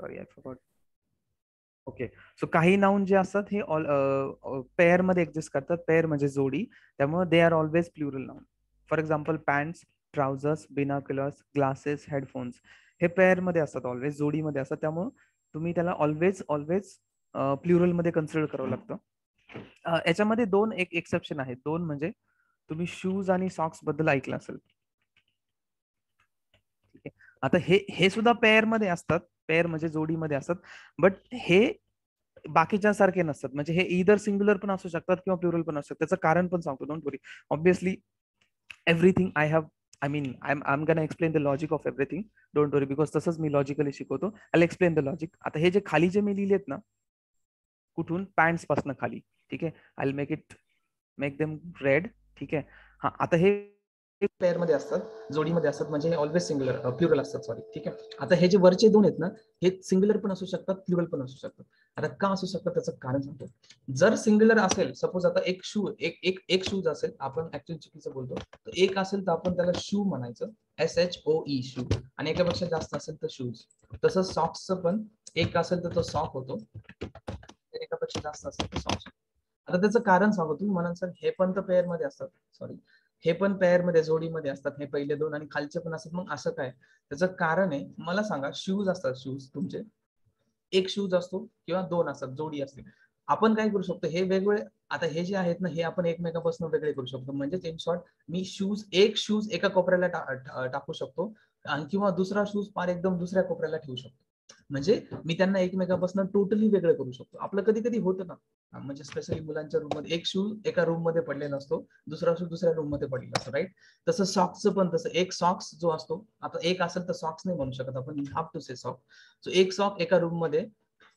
Sorry I forgot. Okay, so काही noun जे असतात हे पेअर मध्ये एक्झिस्ट करतात. पेअर म्हणजे जोडी, त्यामुळे they are always plural noun. For example pants, trousers, binoculars, glasses, headphones हे पेअर मध्ये असतात, ऑलवेज जोडीमध्ये असतात. त्यामुळे तुम्ही त्याला ऑलवेज ऑलवेज प्लुरल मध्ये कन्सिडर करावं लागतं. याच्यामध्ये दोन एक एक्सेप्शन आहेत. दोन म्हणजे तुम्ही शूज आणि सॉक्स बद्दल ऐकलं असेल. ठीक आहे, आता हे हे सुद्धा पेअर मध्ये असतात, पेअर म्हणजे जोडीमध्ये असतात, बट हे बाकीच्या सारखे नसतात. म्हणजे हे इदर सिंग्युलर पण असू शकतात किंवा प्लुरल पण असू शकतात. त्याचं कारण पण सांगतो, don't worry. Obviously everything I have, I mean I am गना explain the logic of everything, don't worry, because तसंच मी लॉजिकली शिकवतो. I explain the logic. आता हे जे खाली जे मी लिहिलेत ना, कुठून पॅन्ट्स पासून खाली, ठीक आहे, आय मेक देम रेड. ठीक आहे, हा आता हे पेअर मध्ये असतात, जोडीमध्ये असतात, म्हणजे हे ऑलवेज सिंग्युलर प्लुरल असतात, सॉरी. ठीक आहे, आता हे जे वरचे दोन आहेत ना, हे सिंग्युलर पण असू शकतात, प्लुरल पण असू शकतात. आता का असू शकतात त्याचं कारण सांगतो. जर सिंग्युलर असेल, सपोज आता एक शू, एक शूज असेल, आपण ऍक्च्युअली चुकीचं बोलतो, तर एक असेल तर आपण त्याला शू म्हणायचं, SHOE शू, आणि एकापेक्षा जास्त असेल तर शूज. तसंच सॉक्सचं पण एक असेल तर तो सॉक होतो, एकापेक्षा जास्त असेल तर सॉक्स. आता त्याचं कारण सांगतो. तुम्ही म्हणाल सर हे पण तर पेअर मध्ये असतात, सॉरी, हे पण पेअर मध्ये जोडीमध्ये असतात, हे पहिले दोन, आणि खालचे पण असतात, मग असं काय? त्याचं कारण आहे, मला सांगा, शूज असतात, शूज तुमचे एक शूज असतो किंवा दोन असतात, जोडी असते. आपण काय करू शकतो, हे वेगवेगळे, आता हे जे आहेत ना, हे आपण एकमेकापासून वेगळे करू शकतो. म्हणजे इन शॉर्ट, मी एक शूज एका कोपऱ्याला टाकू शकतो, किंवा दुसरा शूज फार एकदम दुसऱ्या कोपऱ्याला ठेवू शकतो. म्हणजे मी त्यांना एकमेकापासून टोटली वेगळं करू शकतो. आपलं कधी कधी होतं ना, म्हणजे स्पेशली मुलांच्या रूम मध्ये एक शूज एका रूम मध्ये पडलेला असतो, दुसरा शूज दुसऱ्या रूम मध्ये पडलेला असतो, राईट? तसं सॉक्सचं पण तसं, एक सॉक्स जो असतो, आता एक असेल तर सॉक्स नाही म्हणू शकत आपण, you have to say sock. So एक सॉक एका रूम मध्ये,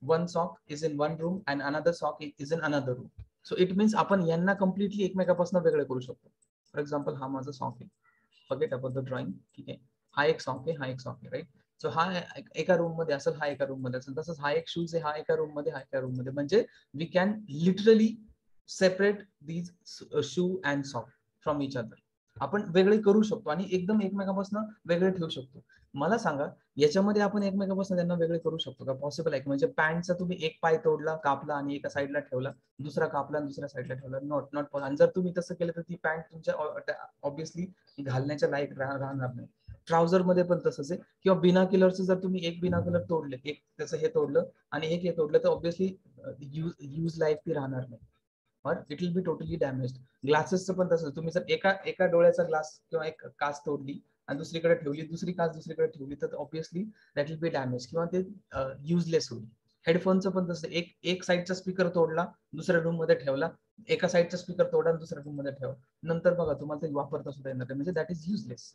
one sock is in one room and another sock is in another room. So it means आपण यांना कम्प्लिटली एकमेकापासून वेगळे करू शकतो. फॉर एक्झाम्पल, हा माझा सॉक आहे, फॉरगेट अबाउट द ड्रॉइंग. ठीक आहे, हा एक सॉक आहे, हा एक सॉक आहे, राईट? सो हा एका रूम मध्ये असेल, हा एका रूम मध्ये असेल. तसंच हा एक शूज आहे, हा एका रूम मध्ये, हा एका रूम मध्ये. म्हणजे we can literally separate these shoe and sock from each other. आपण वेगळे करू शकतो आणि एकदम एकमेकापासून वेगळे ठेवू शकतो. मला सांगा, याच्यामध्ये आपण एकमेकापासून त्यांना वेगळे करू शकतो का? पॉसिबल आहे? म्हणजे पॅन्टचा तुम्ही एक पाय तोडला, कापला आणि एका साईडला ठेवला, दुसरा कापला आणि दुसऱ्या साईडला ठेवला, नॉट पॉसिबल. आणि जर तुम्ही तसं केलं तर ती पॅन्ट तुमच्या ऑब्विसली घालण्याच्या लायक राहणार नाही. ट्राउझर मध्ये पण तसंच आहे. किंवा बिनाक्युलरचं जर तुम्ही एक बिनाक्युलर तोडले, एक त्याचं हे तोडलं आणि एक हे तोडलं, तर ऑब्विसली यूज लाईफ ती राहणार नाही, और it will be totally damage. ग्लासेसचं पण तसंच. तुम्ही जर एका डोळ्याचा ग्लास किंवा एक काच तोडली आणि दुसरीकडे ठेवली, दुसरी काच दुसरीकडे ठेवली, तर obviously that will be damage किंवा ते युजलेस होईल. हेडफोनचं पण तसं, एक साईडचा स्पीकर तोडला, दुसऱ्या रूम मध्ये ठेवला, एका साईडचा स्पीकर तोडा आणि दुसऱ्या रूम मध्ये ठेवा, नंतर बघा तुम्हाला ते वापरता सुद्धा येणार नाही, म्हणजे दॅट इज युजलेस.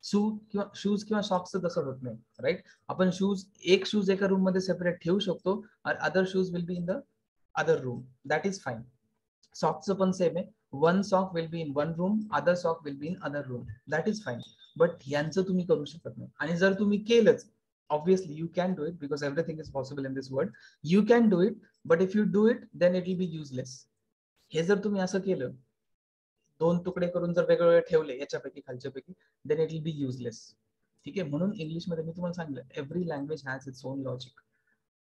शूज किंवा सॉक्सचं तसं होत नाही, राईट? आपण एक शूज एका रूम मध्ये सेपरेट ठेवू शकतो, other shoes will be in the other room, that is fine. सॉक्सचं पण सेम आहे. One sock will be in one room, other sock will be in other room, that is fine. But यांचं तुम्ही करू शकत नाही. आणि जर तुम्ही केलंच, obviously you can do it, because everything is possible in this world. You can do it, but if you do it then it will be useless. हे जर तुम्ही असं केलं, दोन तुकडे करून जर वेगवेगळे ठेवले याच्यापैकी खालच्यापैकी, then it will be useless. ठीक आहे, म्हणून इंग्लिशमध्ये मी तुम्हाला सांगितलं, every language has its own logic.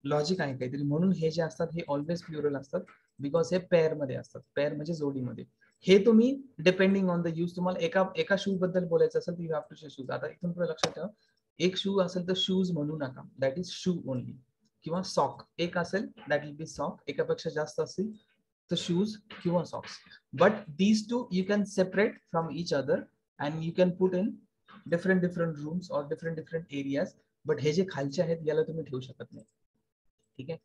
Logic आहे काहीतरी, म्हणून हे जे असतात हे ऑलवेज प्लुरल असतात, बिकॉज हे पेअर मध्ये असतात. पेअर म्हणजे जोडीमध्ये. हे तुम्ही डिपेंडिंग ऑन द यूज, तुम्हाला एका शू बद्दल बोलायचं असेल तर you have to say shoes. आता इथून पुढे लक्षात ठेवा, एक शू असेल तर शूज म्हणू नका, दॅट इज शू ओनली. किंवा सॉक एक असेल, दॅट विल बी सॉक. एकापेक्षा जास्त असतील तर शूज किंवा socks. But these two you can separate from each other and you can put in different rooms और डिफरंट एरियाज. बट हे जे खालचे आहेत याला तुम्ही ठेवू शकत नाही. ठीक आहे,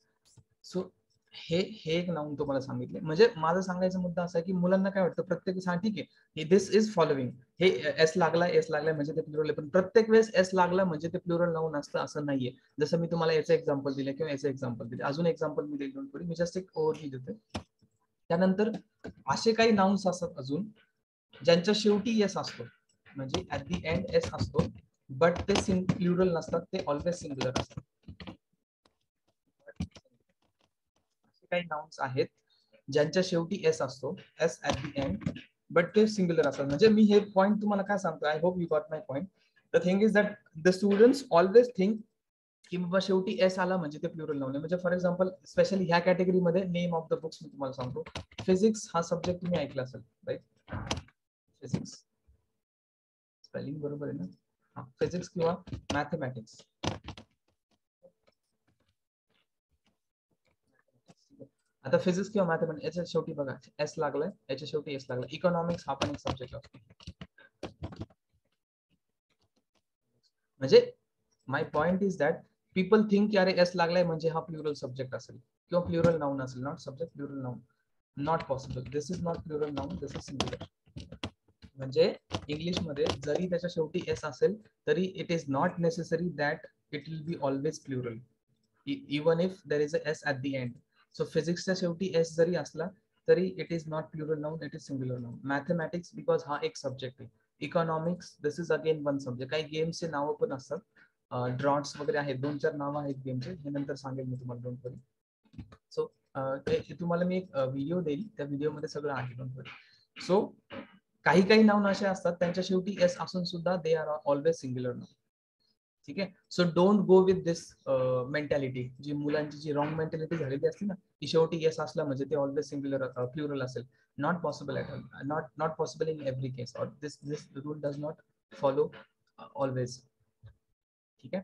सो हे एक नाऊन तुम्हाला सांगितले. म्हणजे माझा सांगायचा मुद्दा असा आहे की मुलांना काय वाटतं, प्रत्येक ठीक आहे, दिस इज फॉलोइंग, हे एस लागलाय म्हणजे ते प्लुरल आहे, पण प्रत्येक वेळेस एस लागला म्हणजे ते प्लुरल नाऊन असतं असं नाहीये. जसं मी तुम्हाला याचं एक्झाम्पल दिलं किंवा याचं एक्झाम्पल दिले, अजून एक्झाम्पल मी देईल, मी जस्ट एक ओव्हरव्ह्यू देते. त्यानंतर असे काही नाउन्स असतात अजून ज्यांच्या शेवटी एस असतो, म्हणजे ऍट दी एंड एस असतो, बट ते प्लुरल नसतात, ते ऑलवेज सिंग्युलर असतात. काही नाउन्स आहेत ज्यांच्या शेवटी एस असतो, S at the end, but ते सिंग्युलर असतात. म्हणजे मी हे पॉइंट तुम्हाला काय सांगतो, I hope you got my point. The thing is that the students always think की बाबा शेवटी एस आला म्हणजे ते प्लुरल नाउन आहे. म्हणजे फॉर एक्झाम्पल स्पेशली ह्या कॅटेगरीमध्ये नेम ऑफ द बुक्स मी तुम्हाला सांगतो. फिजिक्स हा सब्जेक्ट तुम्ही ऐकला असेल, राईट? फिजिक्स स्पेलिंग बरोबर आहे ना? फिजिक्स किंवा मॅथमॅटिक्स. आता फिजिक्स किंवा मॅथमॅटिक्स याच्या शेवटी बघा एस लागलाय, याच्या शेवटी एस लागलाय. इकॉनॉमिक्स हा पण एक सब्जेक्ट असतो. म्हणजे my point is that people think की अरे एस लागलाय म्हणजे हा प्लुरल सब्जेक्ट असेल किंवा प्लुरल नाउन असेल. Not subject, plural noun. Not possible. This is not plural noun, this is singular. म्हणजे इंग्लिशमध्ये जरी त्याच्या शेवटी एस असेल तरी it is not necessary that it will be always plural, even if there is a S at the end. So फिजिक्सच्या शेवटी S जरी असला तरी it is not plural noun, it is singular noun. Mathematics because हा एक subject आहे. Economics this is again one subject. काही गेम्सचे नावं पण असतात, ड्रॉट्स वगैरे आहेत, 2-4 नावं आहेत गेमचे, हे नंतर सांगेल मी तुम्हाला, डोंट वरी. सो तुम्हाला मी एक व्हिडिओ देईल, त्या व्हिडिओमध्ये सगळं आहे, डोंट वरी. सो काही काही नाउन असे असतात त्यांच्या शेवटी एस असून सुद्धा they are always singular noun. ठीक आहे. So don't go with this mentality, जी मुलांची जी रॉंग मेंटॅलिटी झालेली असते ना, की शेवटी एस असला म्हणजे ते ऑलवेज सिंग्युलर प्लुरल असेल. Not possible at all, not possible in every case, और this rule does not follow always. ठीक आहे.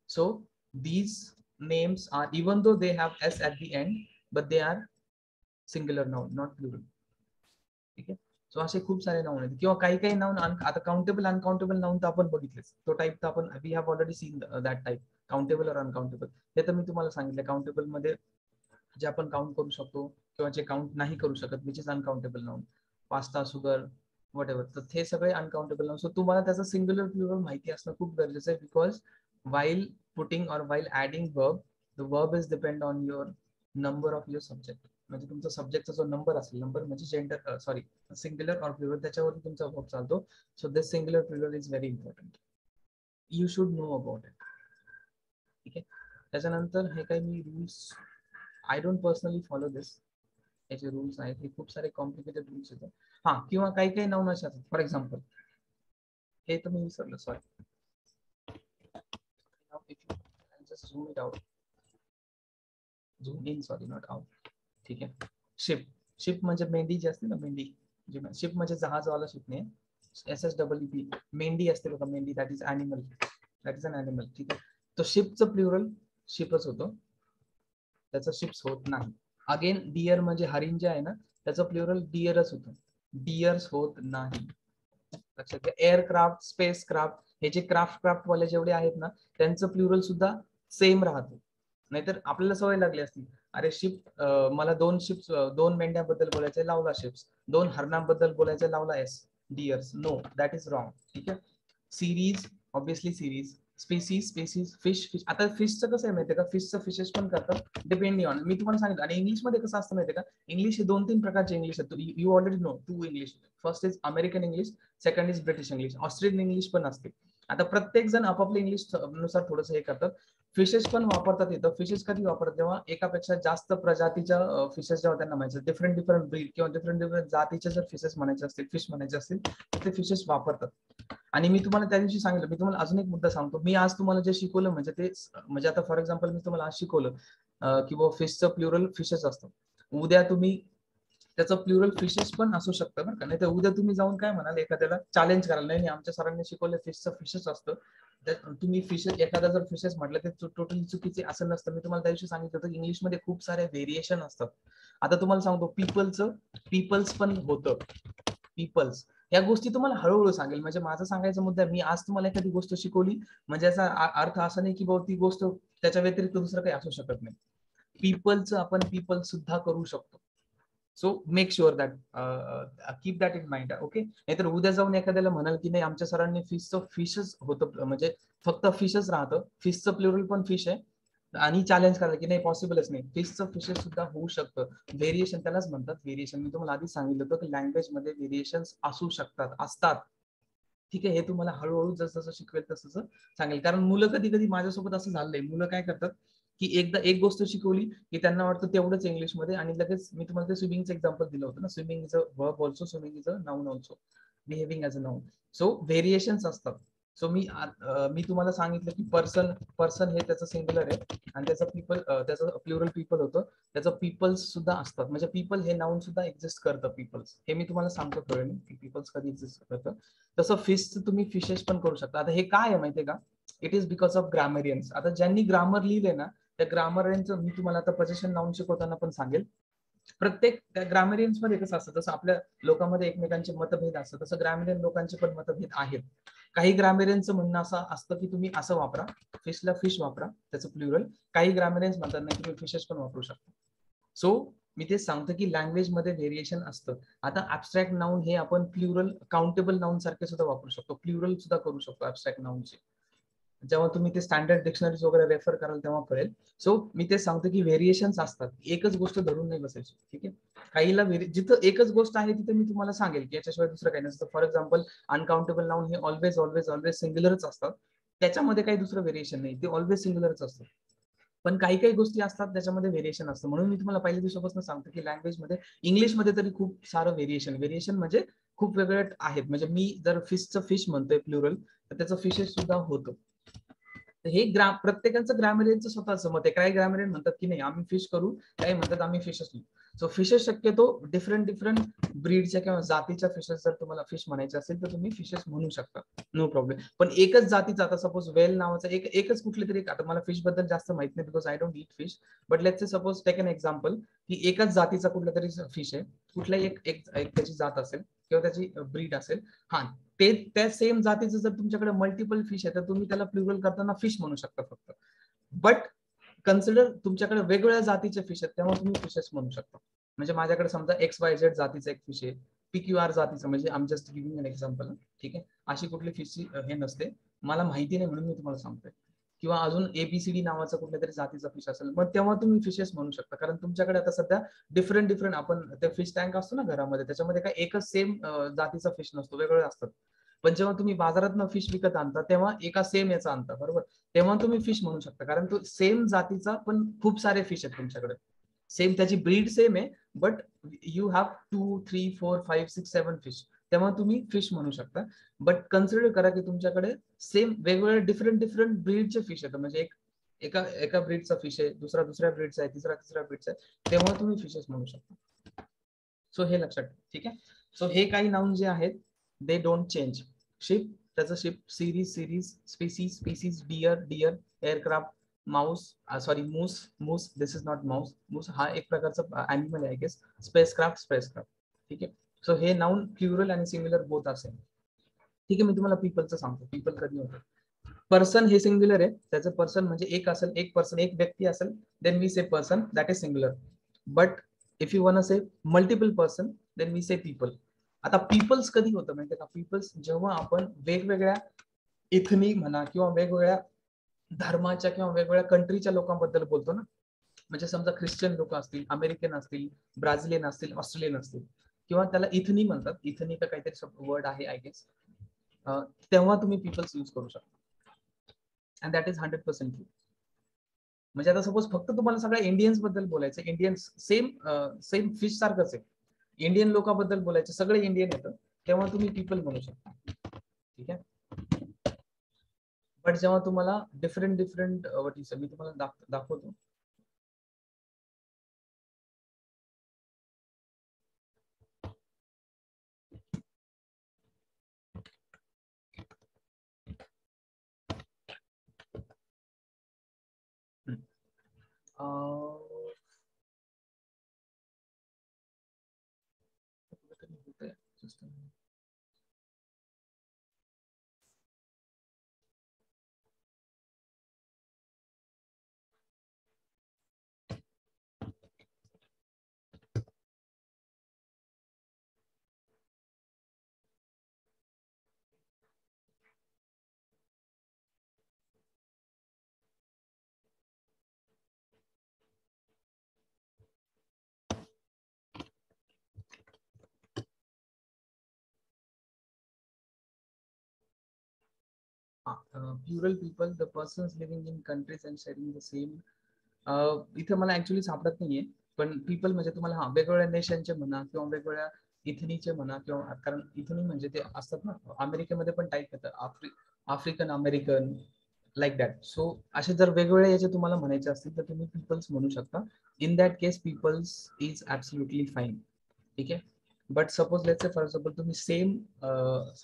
So these names are, even though they have s at the end, but they are singular noun, not plural. ठीक आहे. So असे खूप सारे noun आहेत किंवा काही काही नाउन आता काउंटेबल अनकाउंटेबल नाउन तर आपण बघितलेच. तो टाईप तर आपण we have already seen that type, countable और अनकाउंटेबल. हे तर मी तुम्हाला सांगितलं. काउंटेबल मध्ये जे आपण काउंट करू शकतो किंवा जे काउंट नाही करू शकत, which is uncountable noun. Pasta, sugar, what ever, तर हे सगळे अनकाउंटेबल नाउन. सो तुम्हाला त्याचं सिंग्युलर प्लुरल माहिती असणं खूप गरजेचं आहे, because while putting or while adding verb, the verb is depend on your number of your subject. म्हणजे तुमचा सब्जेक्टचा जो नंबर असेल, नंबर म्हणजे जेंडर, सॉरी, सिंग्युलर और प्लुरल, त्याच्यावरती तुमचा वर्ब चालतो. So this singular plural is very important, you should know about it. ठीक आहे. त्याच्यानंतर हे काही मी rules, I don't personally follow this. याचे रूल्स आहेत, हे खूप सारे कॉम्प्लिकेटेड रूल्स आहेत. हा, किंवा काही काही नाउन असे असतात, फॉर एक्झाम्पल हे तर मी विसरलो, sorry. Just zoom it out. Zoom in, sorry, not out. ठीक आहे. शिप, शिप म्हणजे मेंढी जी असते ना, मेंढी. शिप म्हणजे जहाजवाला शिप नाही, SSEEP. मेंढी असते बघा, मेंढी, that is animal, that is an animal. ठीक आहे. तो शिपचं प्लुरल शिपच होतो, त्याचं शिप्स होत नाही. अगेन डिअर म्हणजे हरिण जे आहे ना, त्याचं प्लुरल डिअरच होतं, डिअर्स होत नाही. लक्षात घ्या. एअरक्राफ्ट, स्पेस क्राफ्ट, हे जे क्राफ्ट वाले जेवढे आहेत ना, त्यांचं प्लुरल सुद्धा सेम राहतं. नाहीतर आपल्याला सवय लागली असती, अरे शिप, मला 2 शिप्स, 2 मेंढ्याबद्दल बोलायचे, लावला शिप्स. 2 हरणांबद्दल बोलायचे, लावला S, deers. No, that is wrong. ठीक आहे. Series, obviously series. Species, species. Fish, fish. आता फिशचं कसं आहे माहितीये का, फिशचं फिशेस पण करतात डिपेंडिंग ऑन, मी तुम्हाला सांगितलं. आणि इंग्लिशमध्ये कसं असतं माहितीये का, इंग्लिश हे 2-3 प्रकारचे इंग्लिश आहेत. You already know 2 English. First is American English, second is British English, Australian English पण असते. आता प्रत्येक जण आपापल्या इंग्लिश नुसार थोडंसं हे करतात. फिशेस पण वापरतात येतं. फिशेस कधी वापरतात, जेव्हा एकापेक्षा जास्त प्रजातीच्या फिशेस जेव्हा त्यांना म्हणायचं, डिफरंट डिफरंट ब्रीड किंवा डिफरंट डिफरंट जातीचे जर फिशेस म्हणायचे असतील, फिश म्हणायचे असतील, तर ते फिशेस वापरतात. आणि मी तुम्हाला त्या दिवशी सांगितलं, मी तुम्हाला अजून एक मुद्दा सांगतो. मी आज तुम्हाला जे शिकवलं म्हणजे ते, म्हणजे आता फॉर एक्झाम्पल मी तुम्हाला आज शिकवलं की फिशचं प्लुरल फिशेस असतं. उद्या तुम्ही त्याचं प्लुरल फिशेस पण असू शकतं बरं का. नाही तर उद्या तुम्ही जाऊन काय म्हणाल, एखाद्याला चॅलेंज कराल, नाही आमच्या सरांनी शिकवलं फिशचं फिशेस असतं, तुम्ही फिशेस, एखादा जर फिशेस म्हटलं ते टोटली चुकीचे असं नसतं. मी तुम्हाला त्या दिवशी सांगितलं होतं की इंग्लिशमध्ये खूप सारे व्हेरिएशन असतात. आता तुम्हाला सांगतो, पीपल्स पण होतं, पीपल्स. या गोष्टी तुम्हाला हळूहळू सांगेल. म्हणजे माझा सांगायचा मुद्दा, मी आज तुम्हाला एखादी गोष्ट शिकवली म्हणजे याचा अर्थ असा नाही की बाबा ती गोष्ट त्याच्या व्यतिरिक्त दुसरं काही असू शकत नाही. पीपलचं आपण पीपल सुद्धा करू शकतो. So make sure that, keep that in mind. Okay. नाहीतर उद्या जाऊन एखाद्याला म्हणाल की नाही आमच्या सरांनी फिशचं फिशच होतं, म्हणजे फक्त फिशच राहतं, फिशचं प्लुरल पण फिश आहे, आणि चॅलेंज करायला की नाही पॉसिबलच नाही, फिशचं फिशेस सुद्धा होऊ शकतं. व्हेरिएशन त्यालाच म्हणतात, व्हेरिएशन. मी तुम्हाला आधी सांगितलं होतं की लँग्वेज मध्ये व्हेरिएशन असू शकतात, असतात. ठीक आहे. हे तुम्हाला हळूहळू जसं जसं शिकवेल तसं सांगेल. कारण मुलं कधी कधी माझ्यासोबत असं झालंय, मुलं काय करतात की एकदा एक गोष्ट शिकवली की त्यांना वाटतं तेवढंच इंग्लिशमध्ये, आणि लगेच मी तुम्हाला ते स्विमिंगचं एक्झाम्पल दिलं होतं ना, swimming is a verb also, swimming is a noun also, behaving as a noun. So variations असतात. सो मी तुम्हाला सांगितलं की पर्सन पर्सन हे त्याचं सिंग्युलर आहे आणि त्याचं पीपल त्याचं प्लुरल पीपल होतं, त्याचं पीपल्स सुद्धा असतात, म्हणजे पीपल हे नाउन सुद्धा एक्झिस्ट करतं पीपल्स, हे मी तुम्हाला सांगतो कळलं की पीपल्स कधी एक्झिस्ट करतं. तसं फिश तुम्ही फिशेस पण करू शकता. आता हे काय आहे माहितीये का, इट इज बिकॉज ऑफ ग्रामरियन्स. आता ज्यांनी ग्रामर लिहिले ना त्या ग्रामरियनचं मी तुम्हाला आता पोझिशन नाउन शिकवताना पण सांगेल. प्रत्येक त्या ग्रामरियन्स मध्ये कसं असतं, जसं आपल्या लोकांमध्ये एकमेकांचे मतभेद असतात तसं ग्रामरियन लोकांचे पण मतभेद आहेत. काही ग्रामरियनचं म्हणणं असं असतं की तुम्ही असं वापरा, फिशला फिश वापरा त्याचं प्लुरल. काही ग्रामरियन्स म्हणतात नाही तुम्ही फिशेस पण वापरू शकता. सो मी ते सांगतो की लँग्वेज मध्ये व्हेरिएशन असतं. आता ऍबस्ट्रॅक्ट नाउन हे आपण प्लुरल काउंटेबल नाउन सारखे सुद्धा वापरू शकतो, प्लुरल सुद्धा करू शकतो ऍबस्ट्रॅक्ट नाउनचे. जेव्हा तुम्ही ते स्टँडर्ड डिक्शनरीज वगैरे रेफर कराल तेव्हा कळेल. सो मी ते सांगतो की व्हेरिएशन्स असतात, एकच गोष्ट धरून नाही बसायची. ठीक आहे, काहीला जिथं एकच गोष्ट आहे तिथे मी तुम्हाला सांगेल की याच्याशिवाय दुसरं काही नसतं. फॉर एक्झाम्पल अनकाउंटेबल नाउन हे ऑलवेज ऑलवेज ऑलवेज सिंग्युलरच असतात, त्याच्यामध्ये काही दुसरं व्हेरिएशन नाही, ते ऑलवेज सिंग्युलरच असतं. पण काही काही गोष्टी असतात त्याच्यामध्ये व्हेरिएशन असतं. म्हणून मी तुम्हाला पहिल्या दिवसापासून सांगतो की लँग्वेजमध्ये इंग्लिशमध्ये तरी खूप सारं व्हेरिएशन म्हणजे खूप वेगळे आहेत. म्हणजे मी जर फिशचं फिश म्हणतोय प्लुरल तर त्याचं फिशेस सुद्धा होतं. हे प्रत्येकाचं ग्रामरियनचं स्वतःचं मत आहे. काही ग्रामरियन म्हणतात की नाही आम्ही फिश करू, काही म्हणतात आम्ही फिशच नाही. सो फिशेस शक्यतो डिफरंट डिफरंट ब्रीडच्या किंवा जातीच्या फिशेस जर तुम्हाला फिश म्हणायचे असेल तर तुम्ही फिशेस म्हणू शकता, नो प्रॉब्लेम. पण एकच जातीचा, आता सपोज वेल नावाचा एकच कुठले तरी, आता मला फिश बद्दल जास्त माहित नाही because I don't eat fish, but let's say suppose take an example की एकच जातीचा कुठला तरी फिश आहे, कुठल्याही एक त्याची जात असेल किंवा त्याची ब्रीड असेल, हा ते त्या सेम जातीचं जर तुमच्याकडे मल्टिपल फिश आहे तर तुम्ही त्याला प्लुरल करताना फिश म्हणू शकता फक्त. बट कन्सिडर तुमच्याकडे वेगवेगळ्या जातीचे फिश आहेत तेव्हा तुम्ही फिशेस म्हणू शकता. म्हणजे माझ्याकडे समजा XYZ जातीचा एक फिश आहे, PQR जातीचं, म्हणजे आम जस्ट गिव्हिंग एन एक्झाम्पल. ठीक आहे, अशी कुठली फिशची हे नसते, मला माहिती नाही म्हणून मी तुम्हाला सांगतोय. किंवा अजून ABCD नावाचा कुठल्या तरी जातीचा फिश असेल मग तेव्हा तुम्ही फिशेस म्हणू शकता, कारण तुमच्याकडे आता सध्या डिफरंट डिफरंट, आपण ते फिश टँक असतो ना घरामध्ये त्याच्यामध्ये काय एकच सेम जातीचा फिश नसतो, वेगवेगळे असतात. पण जेव्हा तुम्ही बाजारात फिश विकत आणता तेव्हा एका सेम याचा आणता, बरोबर, तेव्हा तुम्ही फिश म्हणू शकता, कारण तो सेम जातीचा पण खूप सारे फिश आहेत तुमच्याकडे, सेम त्याची ब्रीड सेम आहे, बट यू हॅव 2, 3, 4, 5, 6, 7 फिश, तेव्हा तुम्ही फिश म्हणू शकता. बट कन्सिडर करा की तुमच्याकडे सेम वेगवेगळे डिफरंट डिफरंट ब्रीडचे फिश आहेत, म्हणजे एका एका ब्रीडचा फिश आहे, दुसऱ्या ब्रीडचा आहे, तिसऱ्या ब्रीडचा आहे, तेव्हा तुम्ही फिशेस म्हणू शकता. सो हे लक्षात ठेवा. ठीक आहे, सो हे काही नाउन जे आहेत दे डोंट चेंज. शिप, त्याचं ship, series species, deer aircraft, mouse, sorry moose this is not mouse, moose हा एक प्रकारचा अॅनिमल आहे आय गेस, स्पेसक्राफ्ट. ठीक आहे, सो हे नाउन प्लुरल आणि सिंग्युलर बोथ असेल. ठीक आहे, मी तुम्हाला पीपलचं सांगतो, पीपल कधी होतं. पर्सन हे सिंग्युलर आहे, त्याचं पर्सन म्हणजे एक असेल, एक पर्सन एक व्यक्ती असेल, then we say person, that is singular. But if you want say multiple person then we say people. आता पीपल्स कधी होतं माहितीये का, पीपल्स जेव्हा आपण वेगवेगळ्या इथनी म्हणा किंवा वेगवेगळ्या धर्माच्या किंवा वेगवेगळ्या कंट्रीच्या लोकांबद्दल बोलतो ना, म्हणजे समजा ख्रिश्चन लोक असतील, अमेरिकन असतील, ब्राझिलियन असतील, ऑस्ट्रेलियन असतील, किंवा त्याला इथनी म्हणतात, इथनी का काहीतरी वर्ड आहे आय गेस, तेव्हा तुम्ही पीपल्स यूज करू शकता, अँड दॅट इज 100% ट्रू. म्हणजे आता सपोज फक्त तुम्हाला सगळ्या इंडियन्स बद्दल बोलायचं, इंडियन्स सेम सेम फिश सारखंच आहे, इंडियन लोकांबद्दल बोलायचं, सगळे इंडियन येतं, तेव्हा तुम्ही पीपल म्हणू शकता. ठीक आहे, बट जेव्हा तुम्हाला डिफरंट डिफरंट मी तुम्हाला दाखवतो. Plural people, the persons living in countries and sharing the same. इथे मला ऍक्च्युली सापडत नाहीये, पण पीपल म्हणजे तुम्हाला हा वेगवेगळ्या नेशनचे म्हणा किंवा वेगवेगळ्या इथनीचे म्हणा, किंवा कारण इथनी म्हणजे ते असतात ना, अमेरिकेमध्ये पण टाईप येतं, African American, like that. So असे जर वेगवेगळे याचे तुम्हाला म्हणायचे असतील तर तुम्ही पीपल्स म्हणू शकता. In that case peoples is absolutely fine. ठीक आहे. But suppose let's say for example तुम्ही सेम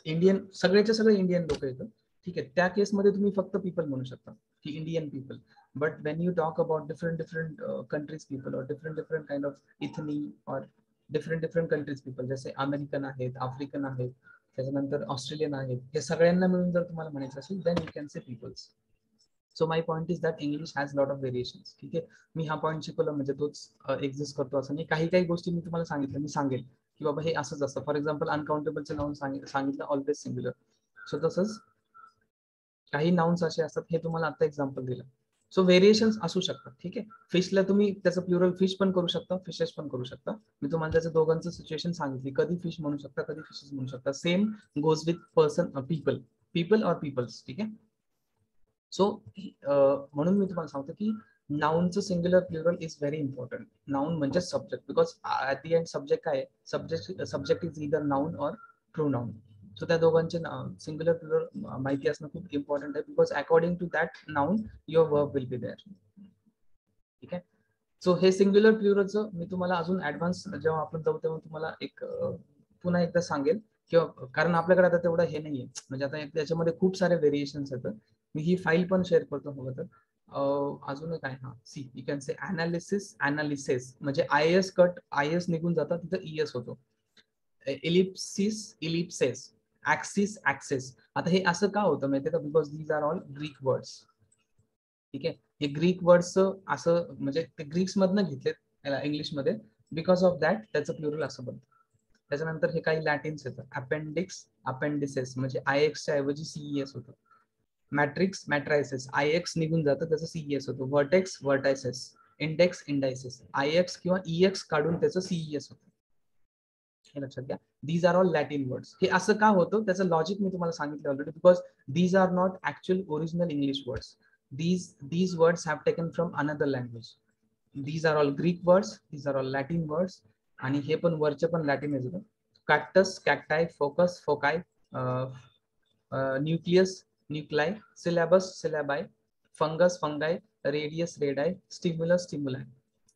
इंडियन, सगळ्याचे सगळे इंडियन लोक येतात, ठीक आहे, त्या केसमध्ये तुम्ही फक्त पीपल म्हणू शकता की Indian people. But Wien you talk about different countries people और डिफरंट काइंड ऑफ इथनी और डिफरंट कंट्रीज पीपल, जसे अमेरिकन आहेत, आफ्रिकन आहेत, त्याच्यानंतर ऑस्ट्रेलियन आहेत, हे सगळ्यांना मिळून जर तुम्हाला म्हणायचं असेल then you can say peoples. So my point is that English has lot of variations. ठीक आहे. मी हा पॉईंट शिकवला म्हणजे तोच एक्झिस्ट करतो असं नाही. काही काही गोष्टी मी तुम्हाला सांगितलं, मी सांगेल की बाबा हे असंच असतं. फॉर एक्झाम्पल अनकाउंटेबलचं नाउन सांगितलं ऑलवेज सिंग्युलर. सो तसंच काही नाउन्स असे असतात, हे तुम्हाला आता एक्झाम्पल दिलं. सो व्हेरिएशन्स असू शकतात. ठीक आहे. फिशला तुम्ही त्याचं प्लुरल फिश पण करू शकता, फिशेस पण करू शकता. मी तुम्हाला त्याचं दोघांचं सिच्युएशन सांगितली, कधी फिश म्हणू शकता, कधी फिशेस म्हणू शकता. Same goes with person, people or peoples. ठीक आहे. सो म्हणून मी तुम्हाला सांगतो की नाउनचं singular plural is very important. Noun म्हणजे subject, because at the end subject काय आहे, subject is either noun or pronoun. So त्या दोघांचे सिंग्युलर प्लुरल माहिती असणं खूप इम्पॉर्टंट आहे, because according to that noun your verb will be there. ठीक आहे. सो हे सिंग्युलर प्लुरलचं मी तुम्हाला अजून ऍडव्हान्स जेव्हा आपण जाऊ तेव्हा तुम्हाला एक पुन्हा एकदा सांगेल, किंवा कारण आपल्याकडे आता तेवढं हे नाहीये, म्हणजे आता त्याच्यामध्ये खूप सारे व्हेरिएशन्स येतात. मी ही फाईल पण शेअर करतो हवं तर. अजून काय, हा see you can say analysis म्हणजे IS कट, IS निघून जातात, तिथं ES होतो. Ellipses, axis. आता हे असं का होतं माहितीये का, because these are all Greek words. ठीक आहे. हे ग्रीक वर्ड्स असं म्हणजे ते ग्रीक्स मधनं घेतलेत इंग्लिशमध्ये, बिकॉज ऑफ दॅट त्याचं प्लुरल असं बनतं. त्याच्यानंतर हे काही लॅटिन्स येतं, अपेंडिक्स, अपेंडिसेस म्हणजे IX च्या ऐवजी CES होतं. मॅट्रिक्स, मॅट्रायसेस, IX निघून जातं, त्याचं CES होतं. Vertex, vertices, index, indices, IX किंवा EX काढून त्याचं CES होतं. हे लक्षात घ्या. These are all Latin words. हे असं का होतं त्याचं लॉजिक मी तुम्हाला सांगितलं already, because these are not actual original English words. These words have taken from another language. These are all Greek words, these are all Latin words, आणि हे पण वरचे पण लॅटिन आहे. Cactus, cacti, focus, foci, nucleus, nuclei, syllabus, syllabi, fungus, fungi, radius, radii, stimulus, stimuli.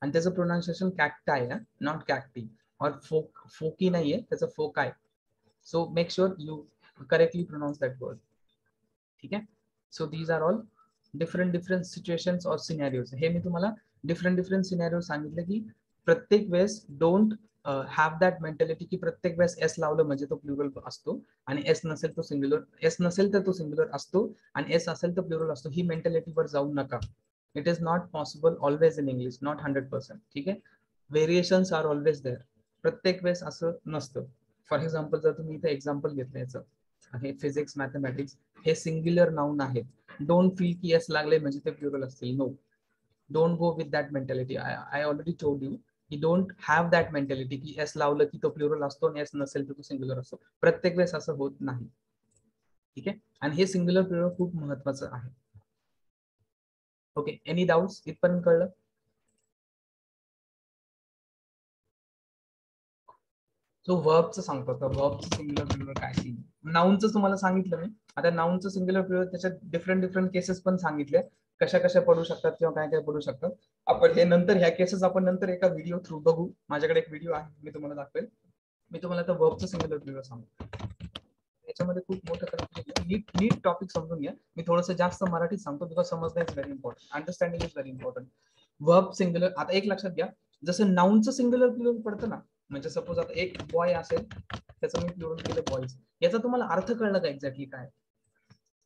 आणि त्याचं pronunciation कॅक्टाय आहे, नॉट कॅक्टी. और फोकी नाहीये, त्याचं foci. So make sure you correctly pronounce that word. ठीक आहे. So these are all different situations और सिनॅरिओज. हे मी तुम्हाला डिफरंट सिनॅरिओ सांगितले की प्रत्येक वेळेस डोंट हॅव दॅट मेंटॅलिटी की प्रत्येक वेळेस एस लावलं म्हणजे तो प्लुरल असतो आणि एस नसेल तो सिंग्युलर, एस नसेल तर तो सिंग्युलर असतो आणि एस असेल तर प्लुरल असतो. ही मेंटॅलिटीवर जाऊ नका. It is not possible always in English, not 100%. ठीक आहे. Variations are always there. प्रत्येक वेळेस असं नसतं. फॉर एक्झाम्पल जर तुम्ही इथे एक्झाम्पल घेतलं याचं, हे फिजिक्स, मॅथमॅटिक्स, हे सिंग्युलर नाउन आहेत. डोंट फील की एस लागले म्हणजे ते प्लुरल असतील. No, don't go with that mentality. I already told you की डोंट हॅव दॅट मेंटॅलिटी की एस लावलं की तो प्लुरल असतो आणि एस नसेल तर तो सिंग्युलर असतो. प्रत्येक वेळेस असं होत नाही. ठीक आहे. आणि हे सिंग्युलर प्लुरल खूप महत्वाचं आहे. Okay, any doubts? इथपर्यंत कळलं? सो वर्बचं सांगतो आता. वर्बचं सिंग्युलर प्लुरल काय ती. नाउनचं तुम्हाला सांगितलं मी. आता नाउनचं सिंग्युलर प्लुरल त्याच्यात डिफरंट केसेस पण सांगितले, कशा कशा पडू शकतात किंवा काय काय पडू शकतात. आपण हे नंतर ह्या केसेस आपण नंतर एका व्हिडिओ थ्रू बघू. माझ्याकडे एक व्हिडिओ आहे, मी तुम्हाला दाखवेल. मी तुम्हाला आता वर्बचं सिंग्युलर प्लुरल सांगतो. याच्यामध्ये खूप मोठं कन्फ्युजन, नीट टॉपिक समजून घ्या. मी थोडंसं जास्त मराठीत सांगतो, बिकॉज समजणं is very important. Understanding is very important. Verb singular, आता एक लक्षात घ्या, जसं नाउनचं सिंग्युलर प्लुरल पडतं ना, म्हणजे सपोज आता एक बॉय असेल, त्याचं मी प्लुरल केलं बॉईज. याचा तुम्हाला अर्थ कळला का एक्झॅक्टली काय?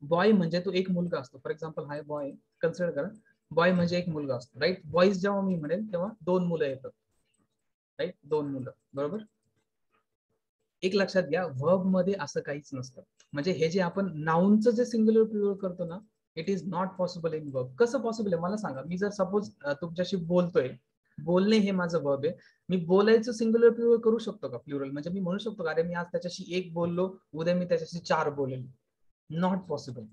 बॉय म्हणजे तो एक मुलगा असतो. For example high boy consider करा. बॉय म्हणजे एक मुलगा असतो, राईट. बॉईज जेव्हा मी म्हणेल तेव्हा दोन मुलं येतात, राईट, दोन मुलं, बरोबर. एक लक्षात घ्या, वर्ब मध्ये असं काहीच नसतं. म्हणजे हे जे आपण नाउनचं जे सिंग्युलर प्लुरल करतो ना, it is not possible in verb. कसं पॉसिबल आहे मला सांगा. मी जर सपोज तुमच्याशी बोलतोय, बोलणे हे माझं वर्ब आहे. मी बोलायचं सिंग्युलर प्लुरल करू शकतो का प्लुरल? म्हणजे मी म्हणू शकतो का अरे मी आज त्याच्याशी एक बोललो, उद्या मी त्याच्याशी 4 बोलेल? Not possible.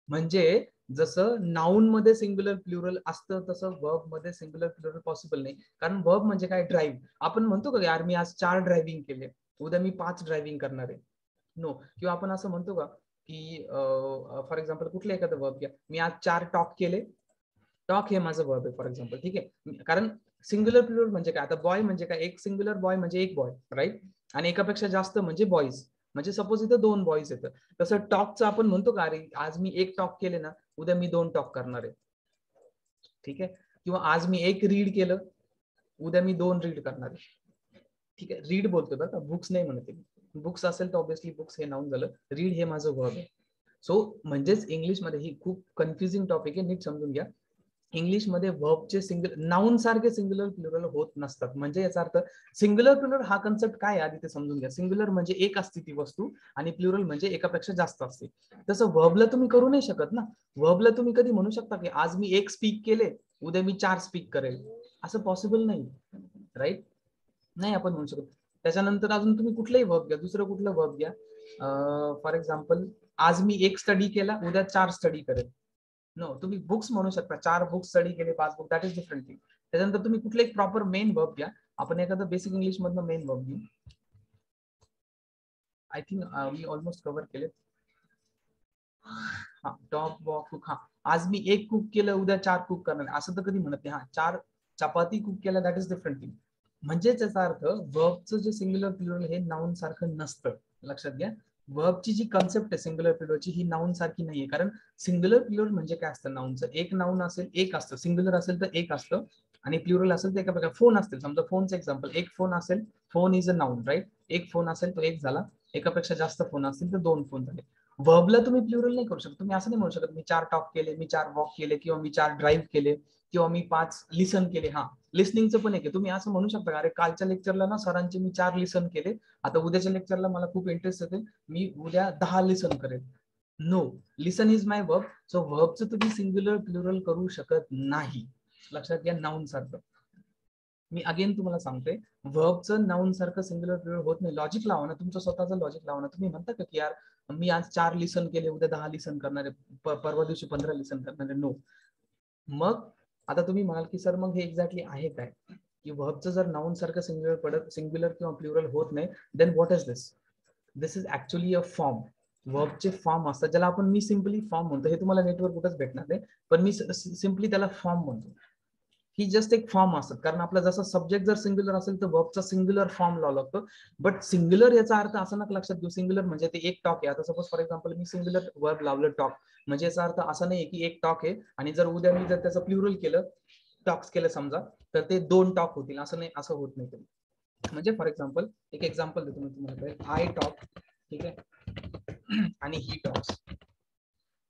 म्हणजे जसं नाउन मध्ये सिंग्युलर प्लुरल असतं तसं वर्ब मध्ये सिंग्युलर प्लुरल पॉसिबल नाही. कारण वर्ब म्हणजे काय, ड्राईव्ह. आपण म्हणतो का यार मी आज 4 ड्रायव्हिंग केले, उद्या मी 5 ड्रायव्हिंग करणार आहे? नो. किंवा आपण असं म्हणतो का की फॉर एक्झाम्पल कुठलं एखादं वर्ब घ्या, मी आज 4 टॉक केले. टॉक हे माझं वर्ब आहे फॉर एक्झाम्पल, ठीक आहे. कारण सिंग्युलर प्लुरल म्हणजे काय, आता बॉय म्हणजे काय, एक सिंग्युलर बॉय म्हणजे एक बॉय, राईट. आणि एकापेक्षा जास्त म्हणजे बॉईज, म्हणजे सपोज इथं 2 बॉईज येतं. तसं टॉकचं आपण म्हणतो का, अरे आज मी 1 टॉक केले ना, उद्या मी 2 टॉक करणार आहे, ठीक आहे. किंवा आज मी 1 रीड केलं, उद्या मी 2 रीड करणार आहे, ठीक आहे. रीड बोलतोय बरं का, बुक्स नाही म्हणते. बुक्स असेल तर ऑब्व्हियसली बुक्स हे नाऊन झालं, रीड हे माझं वर्ब आहे. सो म्हणजेच इंग्लिशमध्ये ही खूप कन्फ्युजिंग टॉपिक आहे, नीट समजून घ्या. इंग्लिशमध्ये वर्बचे नाऊन सारखे सिंग्युलर प्लुरल होत नसतात. म्हणजे याचा अर्थ सिंग्युलर प्लुरल हा कन्सेप्ट काय आधी ते समजून घ्या. सिंग्युलर म्हणजे एक असते ती वस्तू, आणि प्लुरल म्हणजे एकापेक्षा जास्त असते. तसं वर्बला तुम्ही करू नाही शकत ना. वर्बला तुम्ही कधी म्हणू शकता की आज मी 1 स्पीक केले, उद्या मी 4 स्पीक करेल, असं पॉसिबल नाही, राईट. नाही आपण म्हणू शकत. त्याच्यानंतर अजून तुम्ही कुठलंही वर्ब घ्या, दुसरं कुठलं वर्ब घ्या. फॉर एक्झाम्पल आज मी 1 स्टडी केला, उद्या 4 स्टडी करेल. नो, तुम्ही बुक्स म्हणू शकता, 4 बुक्स स्टडी केले, 5 book, that is different thing. त्याच्यानंतर तुम्ही कुठले एक प्रॉपर मेन वर्ब घ्या. आपण एखादं बेसिक इंग्लिश मधनं मेन वर्ब घेऊ. I think we almost cover केले. हा, टॉप, वॉक, कुक. हा, आज मी 1 कुक केलं, उद्या 4 कुक करणार, असं तर कधी म्हणत नाही. हा, 4 चपाती कुक केल्या, दॅट इज डिफरंट थिंग. म्हणजेच याचा अर्थ वर्बचं जे सिंग्युलर प्लुरल हे नाऊन सारखं नसतं. लक्षात घ्या, वर्बची जी कन्सेप्ट आहे सिंग्युलर प्लुरलची, ही नाऊन सारखी नाहीये. कारण सिंग्युलर प्लुरल म्हणजे काय असतं, नाऊनचं एक नाऊन असेल एक असतं, सिंग्युलर असेल तर एक असतं, आणि प्लुरल असेल तर एका प्रकार. फोन असतील, समजा फोनचं एक्झाम्पल, एक फोन असेल, phone is a noun, right. एक फोन असेल तो एक झाला, एकापेक्षा जास्त फोन असतील तर 2 फोन झाले. वर्बला तुम्ही प्लुरल नाही करू शकत. तुम्ही असं नाही म्हणू शकत मी 4 टॉक केले, मी 4 वॉक केले, किंवा मी 4 ड्राईव्ह केले, किंवा मी 5 लिसन केले. हा, लिसनिंगचं पण एक आहे. तुम्ही असं म्हणू शकता, अरे कालच्या लेक्चरला ना सरांचे मी 4 लिसन केले, आता उद्याच्या लेक्चरला मला खूप इंटरेस्ट येते, मी उद्या 10 लिसन करेल. No, listen is my verb. So वर्बचं तुम्ही सिंग्युलर प्लुरल करू शकत नाही. लक्षात घ्या, नाऊन सारखं. मी अगेन तुम्हाला सांगतोय, वर्बचं नाऊन सारखं सिंग्युलर प्लुरल होत नाही. लॉजिक लावा ना, तुमचं स्वतःचं लॉजिक लावा ना. तुम्ही म्हणता का की यार मी आज 4 लिसन केले, उद्या 10 लिसन करणार आहे, परवा दिवशी 15 लिसन करणार आहे. नो. मग आता तुम्ही म्हणाल की सर मग हे एक्झॅक्टली आहे काय, की वर्बचं जर नाऊन सारखं सिंग्युलर किंवा प्लुरल होत नाही, then what is this. This is actually a form. वर्बचे फॉर्म असतात, ज्याला आपण मी सिम्पली फॉर्म म्हणतो. हे तुम्हाला नेटवर्क कुठंच भेटणार नाही, पण मी सिम्पली त्याला फॉर्म म्हणतो. ही जस्ट एक फॉर्म असतात. कारण आपला जसा सब्जेक्ट जर सिंग्युलर असेल तर वर्बचा सिंग्युलर फॉर्म लावला लागतो. बट सिंग्युलर याचा अर्थ असा नका लक्षात घेऊ, सिंग्युलर म्हणजे ते एक टॉक आहे. आता suppose for example me singular verb लावलं टॉक, म्हणजे याचा अर्थ असा नाही की एक टॉक आहे, आणि जर उद्या मी जर त्याचं प्लुरल केलं, टॉक्स केलं समजा, तर ते 2 टॉक होतील. असं नाही, असं होत नाही कधी. म्हणजे फॉर एक्झाम्पल एक एक्झाम्पल देतो मी तुम्हाला. आय टॉक, ठीक आहे, आणि ही टॉक्स.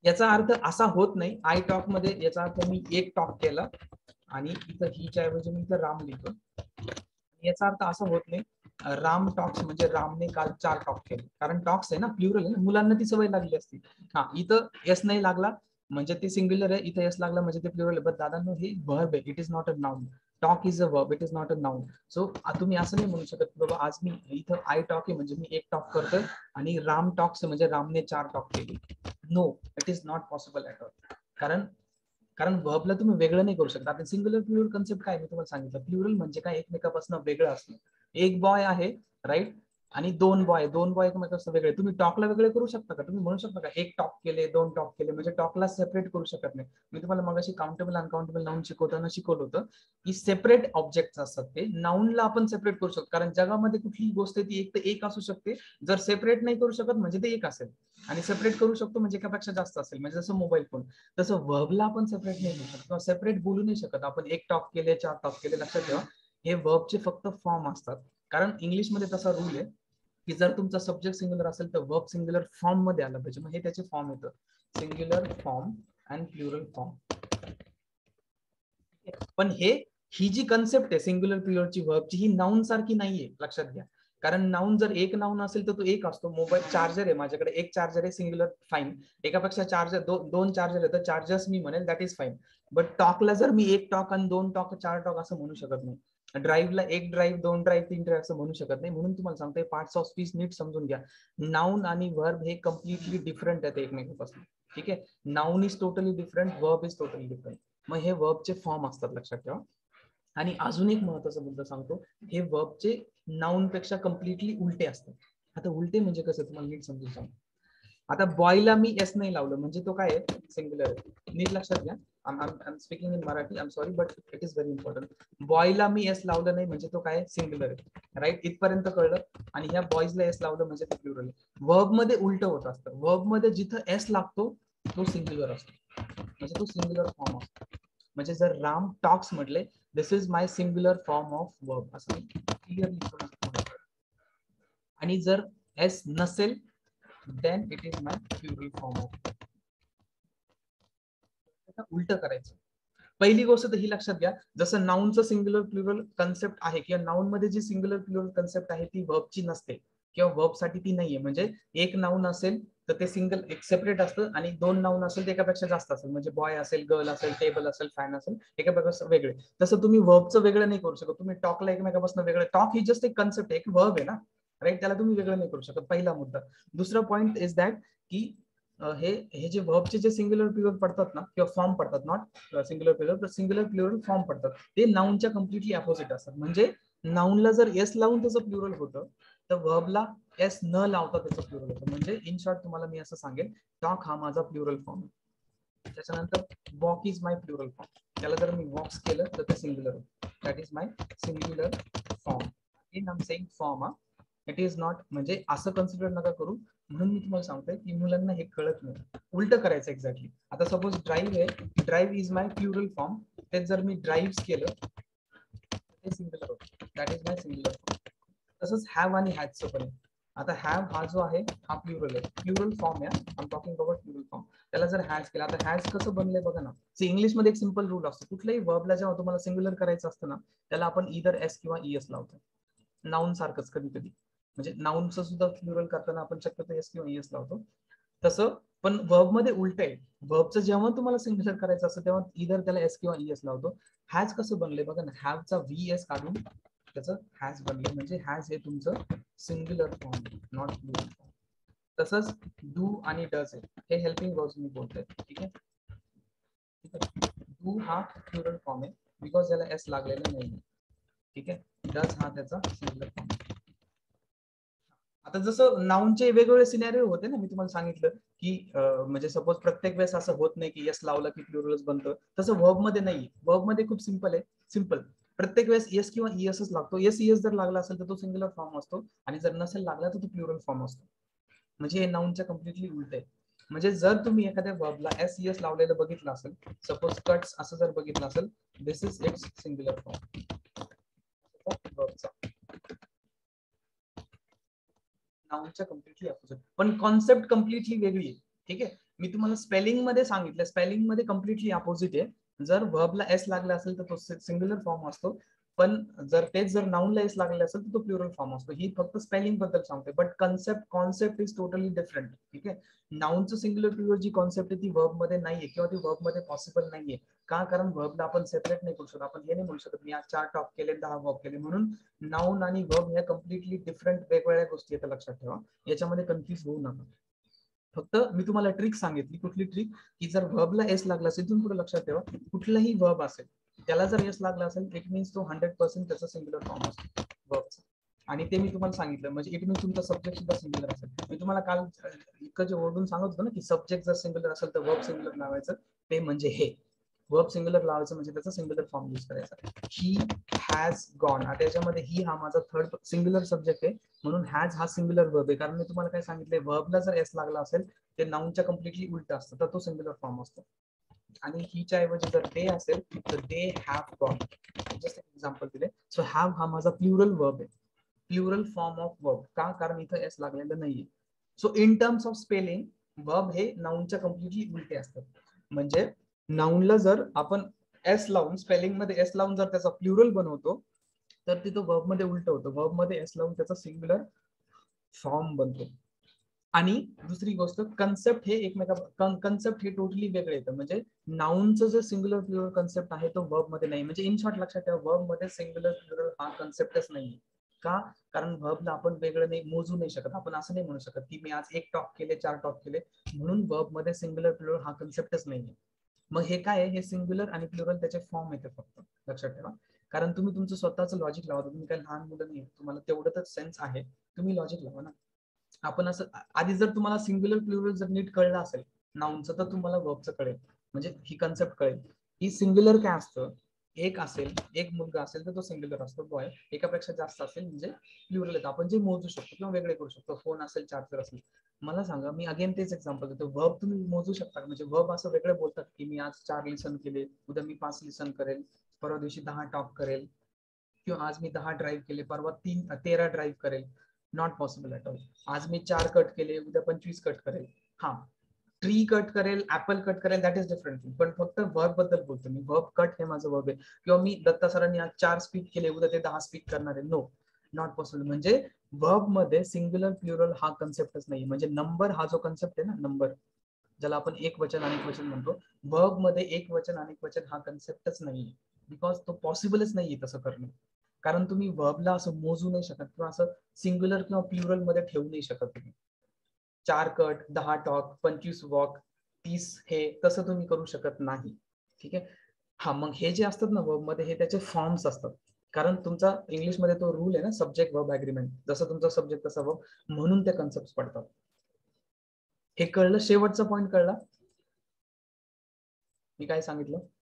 याचा अर्थ असा होत नाही आय टॉक मध्ये, याचा अर्थ मी एक टॉक केला आणि इथं हीच्या ऐवजी मी इथं राम लिहितो. याचा अर्थ असा होत नाही राम टॉक्स म्हणजे रामने काल 4 टॉक केले, कारण टॉक्स आहे ना, प्लुरल आहे ना, मुलांना ती सवय लागली असती. हा, इथं एस नाही लागला म्हणजे ते सिंग्युलर आहे, इथं एस लागला म्हणजे ते प्लुरल आहे. बट दादांनो, हे वर्ब आहे, it is not a noun. Talk is a verb, it is not a noun. So तुम्ही असं नाही म्हणू शकत बाबा आज मी इथं आय टॉक आहे म्हणजे मी एक टॉक करतोय, आणि राम टॉक्स म्हणजे रामने 4 टॉक केले. No, it is not possible at all. कारण कारण वर्बला तुम्ही वेगळं नाही करू शकता. आता सिंग्युलर प्लुरल कन्सेप्ट काय मी तुम्हाला सांगितलं. प्लुरल म्हणजे काय, एकमेकापासून वेगळं असणं. एक बॉय आहे, राईट, आणि 2 बॉय एकमेकापासून वेगळे. तुम्ही टॉकला वेगळे करू शकता का? तुम्ही म्हणू शकता का एक टॉक केले, 2 टॉक केले, म्हणजे टॉकला सेपरेट करू शकत नाही. मी तुम्हाला मगाशी काउंटेबल अनकाउंटेबल नाऊन शिकवताना शिकवलं होतं की सेपरेट ऑब्जेक्ट असतात ते. नाऊनला आपण सेपरेट करू शकतो, कारण जगामध्ये कुठलीही गोष्ट ती एक तर एक असू शकते. जर सेपरेट नाही करू शकत म्हणजे ते एक असेल, आणि सेपरेट करू शकतो म्हणजे एकापेक्षा जास्त असेल, म्हणजे जसं मोबाईल फोन. तसं वर्बला आपण सेपरेट नाही करू शकत, किंवा सेपरेट बोलू नाही शकत आपण. एक टॉक केले, 4 टॉक केले. लक्षात ठेवा, हे वर्बचे फक्त फॉर्म असतात. कारण इंग्लिशमध्ये तसा रूल आहे की जर तुमचा सब्जेक्ट सिंग्युलर असेल तर वर्ब सिंग्युलर फॉर्म मध्ये आला पाहिजे. मग हे त्याचे फॉर्म येतं, singular form and plural form. पण ही जी कन्सेप्ट आहे सिंग्युलर प्लुरलची वर्बची, ही नाऊन सारखी नाहीये. लक्षात घ्या, कारण नाऊन जर एक नाऊन असेल तर तो एक असतो. मोबाईल चार्जर आहे माझ्याकडे, एक चार्जर आहे, सिंग्युलर, फाईन. एकापेक्षा चार्जर, 2 चार्जर आहे तर चार्जर्स मी म्हणेल, दॅट इज फाईन. बट टॉकला जर मी एक टॉक आणि 2 टॉक, 4 टॉक असं म्हणू शकत नाही. ड्राईव्हला एक ड्राईव्ह, 2 ड्राईव्ह, 3 ड्राईव्ह असं म्हणू शकत नाही. म्हणून तुम्हाला सांगतोय पार्ट्स ऑफ स्पीच नीट समजून घ्या. नाऊन आणि वर्ब हे कम्प्लिटली डिफरंट आहेत एकमेकांपासून, ठीक आहे. Noun is totally different, verb is totally different. मग हे वर्बचे फॉर्म असतात, लक्षात ठेवा. आणि अजून एक महत्वाचा मुद्दा सांगतो, हे वर्बचे नाऊन पेक्षा कम्प्लिटली उलटे असतात. आता उलटे म्हणजे कसं तुम्हाला नीट समजून सांगतो. आता बॉयला मी एस नाही लावलं म्हणजे तो काय आहे, सिंग्युलर आहे. नीट लक्षात घ्या. I'm speaking in Marathi. I'm sorry, but it is very important. बॉयला मी एस लावलं नाही म्हणजे तो काय सिंग्युलर आहे. राईट, इथपर्यंत कळलं. आणि ह्या बॉयजला एस लावलं म्हणजे ते प्लुरल आहे. वर्ब मध्ये उलट होत असतं. वर्ब मध्ये जिथं एस लागतो तो सिंग्युलर असतो, म्हणजे तो सिंग्युलर फॉर्म असतो. म्हणजे जर राम टॉक्स म्हटले, this is my singular form of verb असं क्लिअरली. आणि जर एस नसेल then it is my plural form of. उलट करायचं. पहिली गोष्ट तर ही लक्षात घ्या, जसं नाउनचं सिंग्युलर प्लुरल कन्सेप्ट आहे किंवा नाउन मध्ये जी सिंग्युलर प्लुरल कन्सेप्ट आहे ती वर्बची नसते किंवा वर्ब साठी ती नाहीये. म्हणजे एक नाउन असेल तर ते सिंगल एक सेपरेट असतं आणि दोन नाउन असेल ते एकापेक्षा जास्त असेल. म्हणजे बॉय असेल, गर्ल असेल, टेबल असेल, फॅन असेल, एकापेक्षा वेगळे. तसं तुम्ही वर्बचं वेगळं नाही करू शकत. तुम्ही टॉकला एकमेकापासून वेगळं, टॉक ही जस्ट एक कन्सेप्ट आहे, एक वर्ब आहे ना, राईट, त्याला तुम्ही वेगळं नाही करू शकत. पहिला मुद्दा. दुसरा पॉइंट इज दॅट की हे जे वर्बचे जे सिंग्युलर प्लुरल पडतात ना किंवा फॉर्म पडतात, नॉट सिंग्युलर प्लुरल तर सिंग्युलर प्लुरल फॉर्म पडतात, ते नाउनच्या कम्प्लिटली अपोजिट असतात. म्हणजे नाउनला जर एस लावून त्याचं प्लुरल होतं तर वर्बला एस न लावता त्याचं प्लुरल होतं. म्हणजे इन शॉर्ट तुम्हाला मी असं सांगेन, टॉक हा माझा प्लुरल फॉर्म आहे. त्याच्यानंतर walk is my plural form. त्याला जर मी वॉक्स केलं तर ते सिंग्युलर होतं. That is my singular form. In I am saying form, it is not, म्हणजे असं कन्सिडर नका करू. म्हणून मी तुम्हाला सांगतोय की मुलांना हे कळत नाही, उलट करायचं एक्झॅक्टली. आता सपोज ड्राईव्ह आहे, drive is my plural form, तेच जर मी ड्राईव्ह केलं ते सिंग्युलर होतं. That is my singular form. तसंच हॅव आणि हॅजचं पण आहे. आता हॅव हा जो आहे हा प्लुरल आहे, प्लुरल फॉर्म आहे. I am talking about plural form. त्याला जर हॅज केला, आता हॅज कसं बनलंय बघा ना. इंग्लिश मध्ये एक सिंपल रूल असतो, कुठल्याही वर्बला जेव्हा तुम्हाला सिंग्युलर करायचं असतं ना त्याला आपण इधर एस किंवा ईएस लावतो. नाउन सारखंच कधी कधी, म्हणजे नाउनचं सुद्धा प्लुरल करताना आपण शक्यतो एस किंवा ईएस लावतो. तसं पण वर्ब मध्ये उलट आहे. वर्बचं जेव्हा तुम्हाला सिंग्युलर करायचं असतं तेव्हा इधर त्याला एस किंवा ईएस लावतो. हॅज कसं बनलंय बघा ना, हॅवचा व्ही एस काढून त्याचं हॅज बनले, म्हणजे हॅज हे तुमचं singular form, not plural form. तसंच डू आणि डज आहे, हे हेल्पिंग वर्ब्स मी बोलतोय. ठीक आहे, डू हा प्लुरल फॉर्म आहे बिकॉज त्याला एस लागलेला नाही. ठीक आहे, डज हा त्याचा सिंग्युलर फॉर्म. आता जसं नाउनचे वेगवेगळे सिनॅरिओ होते ना, मी तुम्हाला सांगितलं की म्हणजे सपोज प्रत्येक वेळेस असं होत नाही की यस लावलं की प्लुरलच बनतं. तसं वर्ब मध्ये नाही. वर्ब मध्ये खूप सिंपल आहे, सिंपल. प्रत्येक वेळेस येस किंवा ईएसच लागतो. येस ईएस जर लागला असेल तर तो सिंग्युलर फॉर्म असतो आणि जर नसेल लागला तर तो प्लुरल फॉर्म असतो. म्हणजे हे नाउनच्या कम्प्लिटली उलट आहे. म्हणजे जर तुम्ही एखाद्या वर्बला एस ईएस लावलेलं बघितलं असेल, सपोज कट्स असं जर बघितलं असेल, this is its singular form वर्बचा. नाउनच्या कम्प्लिटली अपोजिट, पण कॉन्सेप्ट कम्प्लिटली वेगळी आहे. ठीक आहे, मी तुम्हाला स्पेलिंग मध्ये सांगितलं, स्पेलिंग मध्ये कम्प्लिटली अपोजिट आहे. जर वर्बला एस लागला असेल तर तो सिंग्युलर फॉर्म असतो, पण जर नाउनला एस लागले असेल तर तो प्लुरल फॉर्म असतो. ही फक्त स्पेलिंग बद्दल सांगते, but concept is totally different. ठीक आहे, नाउनचं सिंग्युलर प्लुरल जी कॉन्सेप्ट आहे ती वर्ब मध्ये नाहीये किंवा ती वर्ब मध्ये पॉसिबल नाहीये. का? कारण वर्बला आपण सेपरेट नाही करू शकत. आपण हे नाही म्हणू शकत मी आज 4 टॉक केले, 10 वर्ब केले. म्हणून नाउन आणि वर्ब ह्या कम्प्लिटली डिफरंट वेगवेगळ्या गोष्टी आहेत, लक्षात ठेवा. याच्यामध्ये कन्फ्युज होऊ नका. फक्त मी तुम्हाला ट्रिक सांगितली. कुठली ट्रिक? की जर वर्बला एस लागला असेल, इथून पुढे लक्षात ठेवा, कुठलाही वर्ब असेल त्याला जर एस लागला असेल इट मीन्स तो 100% त्याचा सिंग्युलर फॉर्म असतो वर्बचा. आणि ते मी तुम्हाला सांगितलं, म्हणजे इट मीन्स तुमचा सब्जेक्ट सुद्धा सिंग्युलर असेल. मी तुम्हाला काल इतकं जे ओरडून सांगत होतो ना की सब्जेक्ट जर सिंग्युलर असेल तर वर्ब सिंग्युलर लावायचं, ते म्हणजे हे वर्ब सिंग्युलर लावायचं म्हणजे त्याचा सिंग्युलर फॉर्म यूज करायचा. He has gone. आता याच्यामध्ये ही हा माझा थर्ड सिंग्युलर सब्जेक्ट आहे, म्हणून हॅज हा सिंग्युलर वर्ब आहे. कारण मी तुम्हाला काय सांगितलंय, वर्बला जर एस लागला असेल ते नाउनच्या कम्प्लिटली उलट असतं, तर तो सिंग्युलर फॉर्म असतो. आणि हिच्या ऐवजी जर दे असेल तर they have gone. Just example दिले. सो हॅव हा माझा प्लुरल वर्ब आहे, प्लुरल फॉर्म ऑफ वर्ब. का? कारण इथं एस लागलेलं नाहीये. So in terms of spelling verb हे नाउनच्या कम्प्लिटली उलटे असतात. म्हणजे नाउनला जर आपण एस लावून, स्पेलिंग मध्ये एस लावून जर त्याचा प्लुरल बनवतो तर तिथं वर्ब मध्ये उलट होतं. वर्ब मध्ये एस लावून त्याचा सिंग्युलर फॉर्म बनतो. आणि दुसरी गोष्ट, कन्सेप्ट हे कन्सेप्ट हे टोटली वेगळे येतं. म्हणजे नाउनचं जे सिंग्युलर प्लुरल कन्सेप्ट आहे तो वर्ब मध्ये नाही. म्हणजे इन शॉर्ट लक्षात ठेवा, वर्ब मध्ये सिंग्युलर प्लुरल हा कन्सेप्टच नाहीये. का? कारण वर्बला आपण वेगळं नाही मोजू नाही शकत. आपण असं नाही म्हणू शकत की मी आज 1 टॉक केले, 4 टॉक केले, म्हणून वर्ब मध्ये सिंग्युलर प्लुरल हा कन्सेप्टच नाहीये. मग हे काय आहे? हे सिंग्युलर आणि प्लुरल त्याचे फॉर्म येते फक्त, लक्षात ठेवा. कारण तुम्ही तुमचं स्वतःचं लॉजिक लावा. तुम्ही काही लहान मुलं नाही, तुम्हाला तेवढंच सेन्स आहे, तुम्ही लॉजिक लावा ना. आपण असं आधी जर तुम्हाला सिंग्युलर प्लुरल जर नीट कळलं असेल नाउनचं, तर तुम्हाला वर्बचं कळेल, म्हणजे ही कन्सेप्ट कळेल की सिंग्युलर काय असतं. एक असेल, एक मुलगा असेल तर तो सिंग्युलर असतो बॉय, एकापेक्षा जास्त असेल म्हणजे प्लुरल येतं, आपण जे मोजू शकतो किंवा वेगळे करू शकतो. फोन असेल, चार्जर असेल. मला सांगा, मी अगेन तेच एक्झाम्पल देतो, वर्ब तुम्ही मोजू शकता, म्हणजे वर्ब असं वेगळे बोलतात की मी आज 4 लिसन केले, उद्या मी 5 लिसन करेल, परवा दिवशी 10 टॉक करेल, किंवा आज मी 10 ड्राईव्ह केले, परवा 13 ड्राईव्ह करेल. Not possible at all. आज मी 4 कट केले, उद्या 25 कट करेल. हा, ट्री कट करेल, ऍपल कट करेल, दॅट इज डिफरंट थिंग. पण फक्त वर्ब बद्दल बोलतो मी, वर्ब कट हे माझं वर्ब आहे. किंवा मी दत्ता सरांनी आज 4 स्पीक केले, उद्या ते 10 स्पीक करणार आहे. No, not possible. म्हणजे वर्ब मध्ये सिंग्युलर प्लुरल हा कन्सेप्टच नाही. म्हणजे नंबर हा जो कन्सेप्ट आहे ना, नंबर ज्याला आपण एक वचन अनेक वचन म्हणतो, वर्ब मध्ये एक वचन अनेक वचन हा कन्सेप्टच नाही, बिकॉज तो पॉसिबलच नाहीये तसं करणं. कारण तुम्ही वर्बला असं मोजू नाही शकत, किंवा असं सिंग्युलर किंवा प्लुरल मध्ये ठेवू नाही शकत तुम्ही. 4 कट, 10 टॉक, 25 वॉक, 30 हे तसं तुम्ही करू शकत नाही. ठीक आहे. हा, मग हे जे असतात ना वर्ब मध्ये, हे त्याचे फॉर्म्स असतात. कारण तुमचा इंग्लिशमध्ये तो रूल आहे ना, सब्जेक्ट वर्ब ऍग्रीमेंट, जसं तुमचा सब्जेक्ट तसा वर्ब, म्हणून ते कन्सेप्ट पडतात. हे कळलं? शेवटचा पॉईंट कळला मी काय सांगितलं?